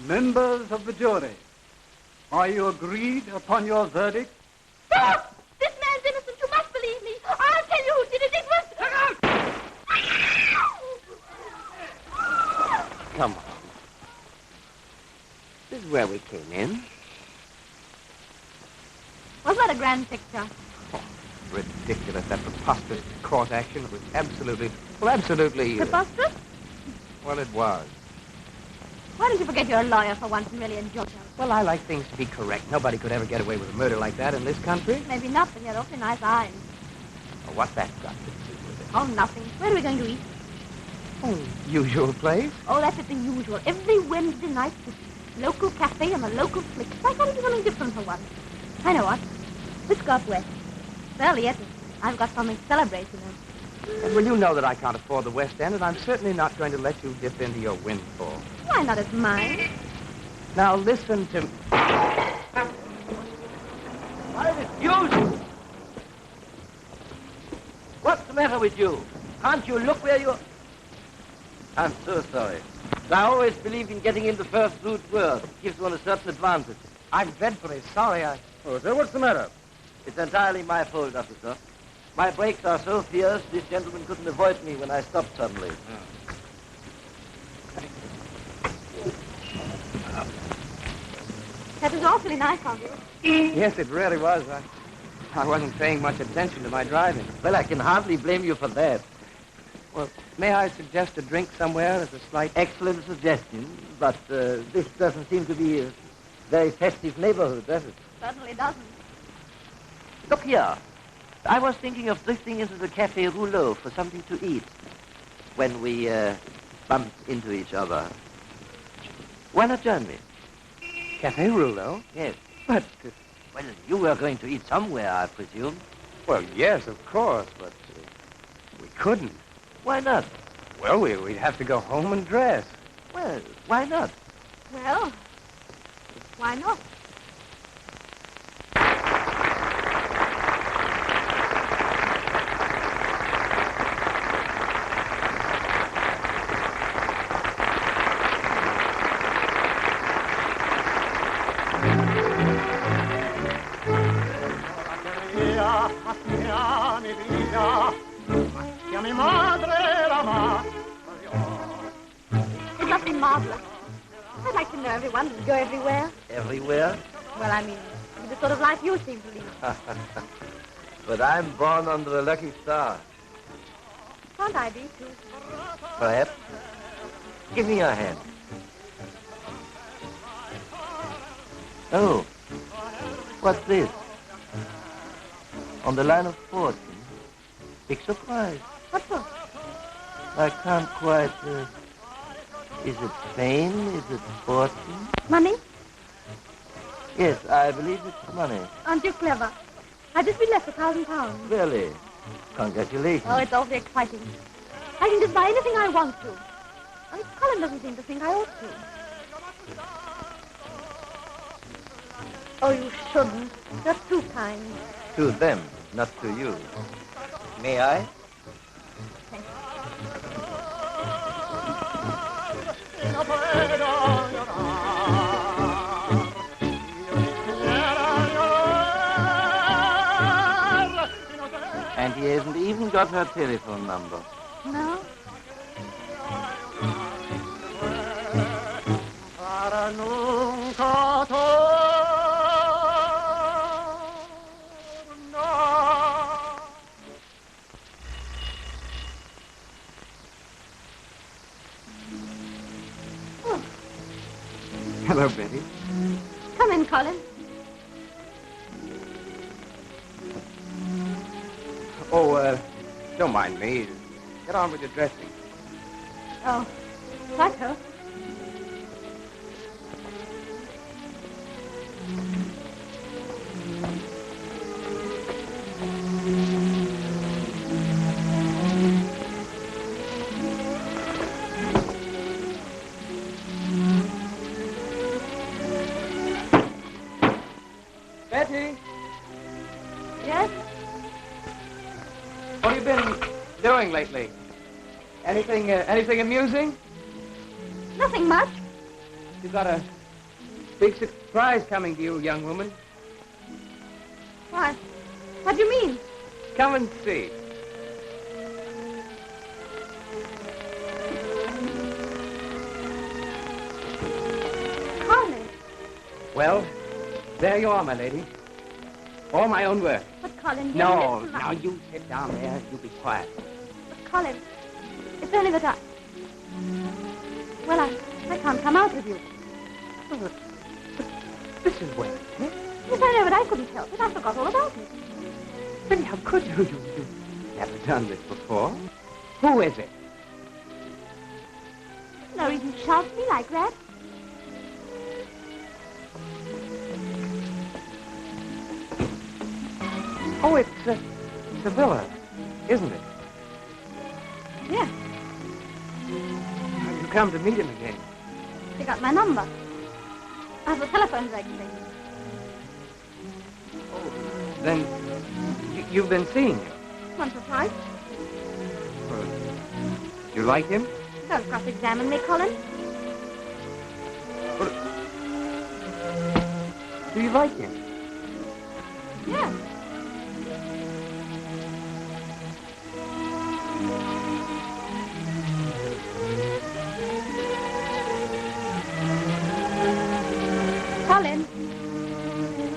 Members of the jury, are you agreed upon your verdict? Stop! This man's innocent. You must believe me. I'll tell you who did it. It was... Come on. This is where we came in. Was that a grand picture? Oh, ridiculous. That preposterous court action was absolutely... Well, absolutely... Preposterous? Well, it was. Why don't you forget you're a lawyer for once and really enjoy yourself? Well, I like things to be correct. Nobody could ever get away with a murder like that in this country. Maybe not, but you have awfully nice eyes. Oh, what's that got to do with it? Oh, nothing. Where are we going to eat? Oh, usual place. Oh, that's at the usual. Every Wednesday night, this local cafe and a local flick. Why can't it be something different for once? I know what. Let's go up west. Well, yes, I've got something to celebrate, you know. Well, you know that I can't afford the West End, and I'm certainly not going to let you dip into your windfall. Why not? It's mine. Now, listen to... Why, this you! What's the matter with you? Can't you look where you... I'm so sorry. I always believed in getting in the first root word. It gives one a certain advantage. I'm dreadfully sorry. Oh, sir, what's the matter? It's entirely my fault, officer. My brakes are so fierce, this gentleman couldn't avoid me when I stopped suddenly. That was awfully nice of you. Yes, it really was. I wasn't paying much attention to my driving. Well, I can hardly blame you for that. Well, may I suggest a drink somewhere as a slight... Excellent suggestion, but this doesn't seem to be a very festive neighborhood, does it? Certainly doesn't. Look here. I was thinking of drifting into the Café Rouleau for something to eat when we bumped into each other. Why not join me? Café Rouleau? Yes. But... Well, you were going to eat somewhere, I presume. Well, yes, of course, but we couldn't. Why not? Well, we'd have to go home and dress. Well, why not? Well, why not? It must be marvelous. I'd like to know everyone and go everywhere. Everywhere? Well, I mean, the sort of life you seem to lead. But I'm born under a lucky star. Can't I be, too? Perhaps. Give me your hand. Oh, what's this? On the line of fortune. Big surprise. What for? I can't quite... is it fame? Is it fortune? Money? Yes, I believe it's money. Aren't you clever? I've just been left £1,000. Really? Congratulations. Oh, it's awfully exciting. I can just buy anything I want to. And Colin doesn't seem to think I ought to. Oh, you shouldn't. You're too kind. To them, not to you. May I? Thank you. And he hasn't even got her telephone number. No? Hello, Betty. Come in, Colin. Oh, don't mind me. Get on with your dressing. Oh, righto. Betty, Yes? what have you been doing lately? Anything amusing? Nothing much. You got a big surprise coming to you, young woman. What? What do you mean? Come and see. Colin. Well, there you are, my lady. All my own work. But Colin, you No, listen, now you sit down there. You be quiet. But Colin, it's only that Well, I can't come out with you. But this is well. Yes, I know, but I couldn't help it. I forgot all about it. Betty, how could you? You've never done this before. Who is it? No reason to shout at me like that. Oh, it's Sevilla, isn't it? Yes, You come to meet him again. you got my number. I have a telephone directory. Then you've been seeing him. Once or twice. You like him? Don't cross-examine me, Colin. Do you like him? Yes. Colin,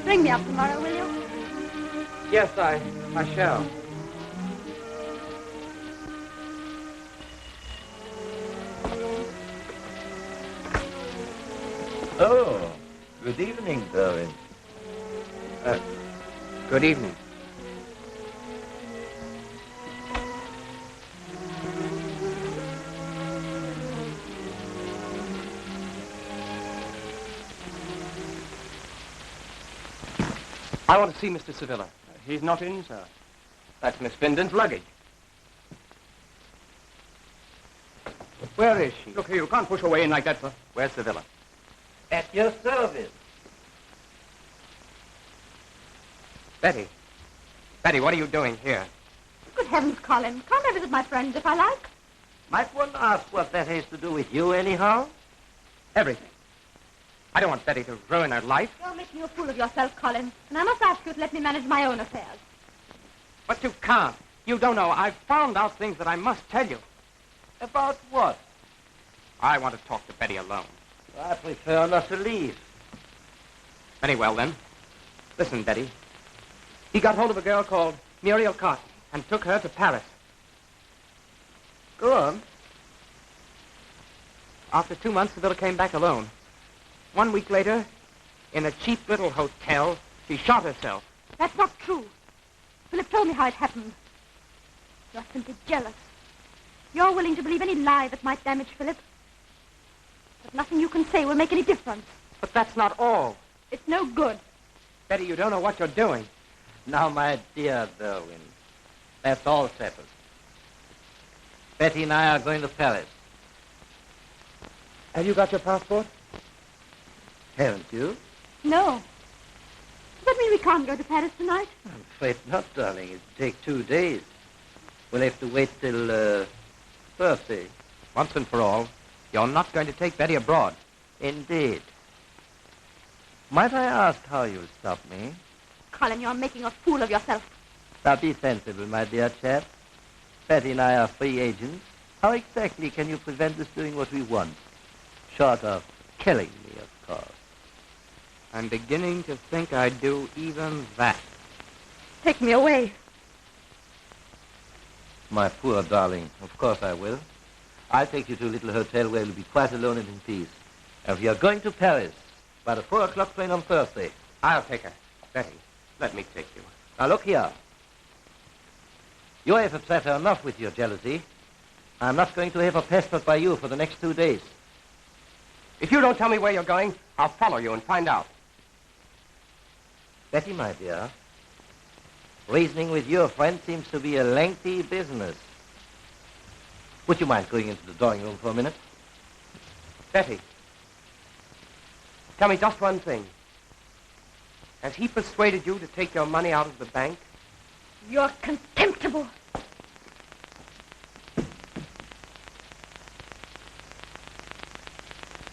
bring me up tomorrow, will you? Yes, I shall. Oh, good evening, Darwin. Good evening. I want to see Mr. Sevilla. He's not in, sir. That's Miss Binden's luggage. Where is she? Look here, you can't push her way in like that, sir. Where's Sevilla? At your service. Betty. Betty, what are you doing here? Good heavens, Colin. Can't I visit my friends if I like? Might one ask what that has to do with you, anyhow? Everything. I don't want Betty to ruin her life. You're making a fool of yourself, Colin. And I must ask you to let me manage my own affairs. But you can't. You don't know. I've found out things that I must tell you. About what? I want to talk to Betty alone. I prefer not to leave. Very well, then. Listen, Betty. He got hold of a girl called Muriel Carson and took her to Paris. Go on. After 2 months, Sevilla came back alone. 1 week later, in a cheap little hotel, she shot herself. That's not true. Philip told me how it happened. You're simply jealous. You're willing to believe any lie that might damage Philip. But nothing you can say will make any difference. But that's not all. It's no good. Betty, you don't know what you're doing. Now, my dear Darwin, that's all settled. Betty and I are going to Paris. Have you got your passport? Haven't you? No. Does that mean we can't go to Paris tonight? I'm afraid not, darling. It'll take 2 days. We'll have to wait till Thursday. Once and for all, you're not going to take Betty abroad. Indeed. Might I ask how you stopped me? Colin, you're making a fool of yourself. Now be sensible, my dear chap. Betty and I are free agents. How exactly can you prevent us doing what we want? Short of killing me, of course. I'm beginning to think I'd do even that. Take me away. My poor darling, of course I will. I'll take you to a little hotel where you'll be quite alone and in peace. And we are going to Paris by the 4 o'clock train on Thursday. I'll take her. Betty, let me take you. Now look here. You have upset her enough with your jealousy. I'm not going to have her pestered by you for the next 2 days. If you don't tell me where you're going, I'll follow you and find out. Betty, my dear, reasoning with your friend seems to be a lengthy business. Would you mind going into the drawing room for a minute? Betty, tell me just one thing. Has he persuaded you to take your money out of the bank? You're contemptible.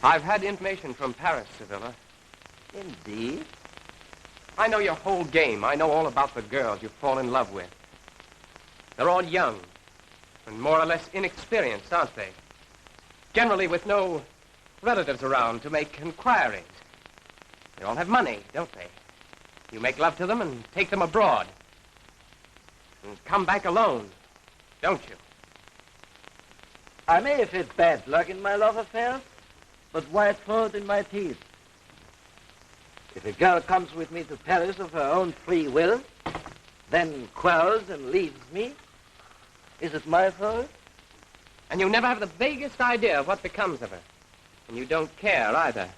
I've had information from Paris, Sevilla. Indeed? I know your whole game. I know all about the girls you fall in love with. They're all young and more or less inexperienced, aren't they? Generally with no relatives around to make inquiries. They all have money, don't they? You make love to them and take them abroad. And come back alone, don't you? I may have had bad luck in my love affairs, but white throat in my teeth. If a girl comes with me to Paris of her own free will, then quarrels and leaves me, is it my fault? And you never have the vaguest idea of what becomes of her. And you don't care either.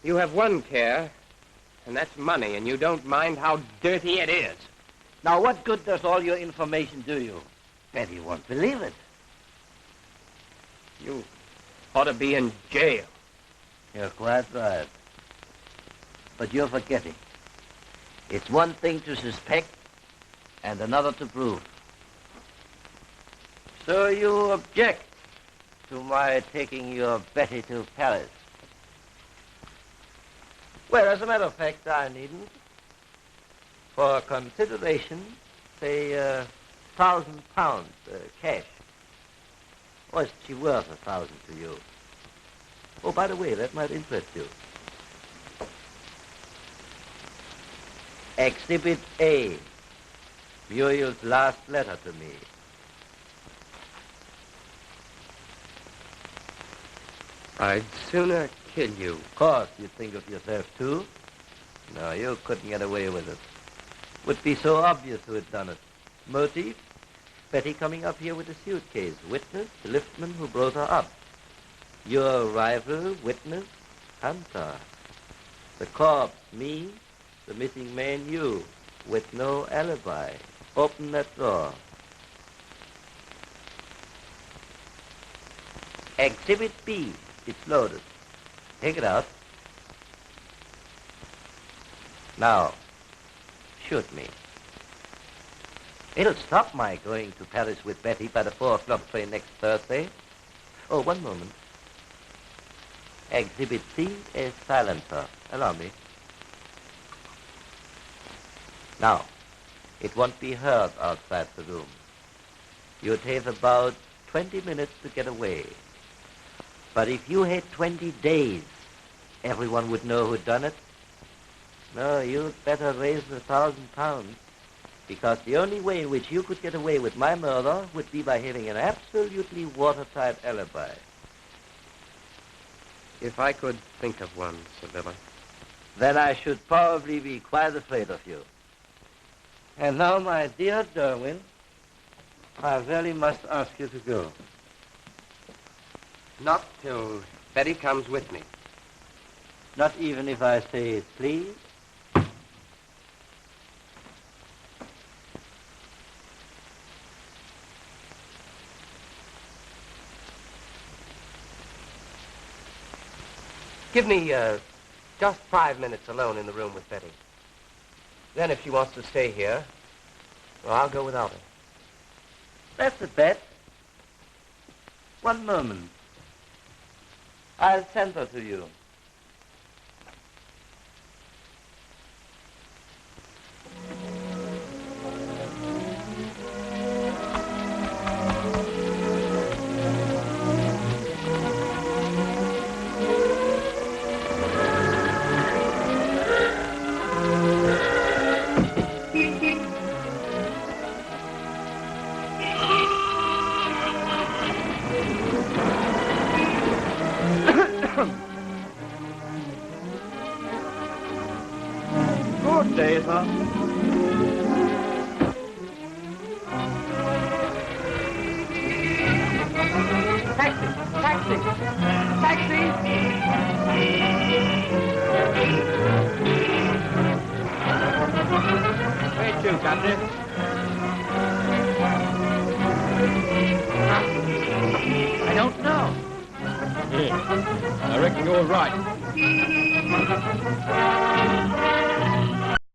You have one care, and that's money, and you don't mind how dirty it is. Now, what good does all your information do you? Betty won't believe it. You ought to be in jail. You're quite right. But you're forgetting. It's one thing to suspect and another to prove. So you object to my taking your Betty to Paris? Well, as a matter of fact, I needn't. For consideration, say, £1,000 cash. Or is she worth 1,000 to you? Oh, by the way, that might interest you. Exhibit A, Muriel's last letter to me. I'd sooner kill you. Of course, you think of yourself, too. No, you couldn't get away with it. Would be so obvious who had done it. Motive? Betty coming up here with a suitcase. Witness? The liftman who brought her up. Your rival, witness, Hunter. The corpse, me. The missing man, you. With no alibi. Open that door. Exhibit B. It's loaded. Take it out. Now, shoot me. It'll stop my going to Paris with Betty by the 4 o'clock train next Thursday. Oh, one moment. Exhibit C is silencer. Allow me. Now, it won't be heard outside the room. You'd have about 20 minutes to get away. But if you had 20 days, everyone would know who'd done it. No, you'd better raise £1,000, because the only way in which you could get away with my murder would be by having an absolutely watertight alibi. If I could think of one, Sevilla. Then I should probably be quite afraid of you. And now, my dear Derwin, I really must ask you to go. Not till Betty comes with me. Not even if I say please? Give me just 5 minutes alone in the room with Betty. Then if she wants to stay here, well, I'll go without her. That's a bet. One moment. I'll send her to you. Good day, sir. Taxi! Taxi! Taxi! Where to, Captain? I don't know. I reckon you're right.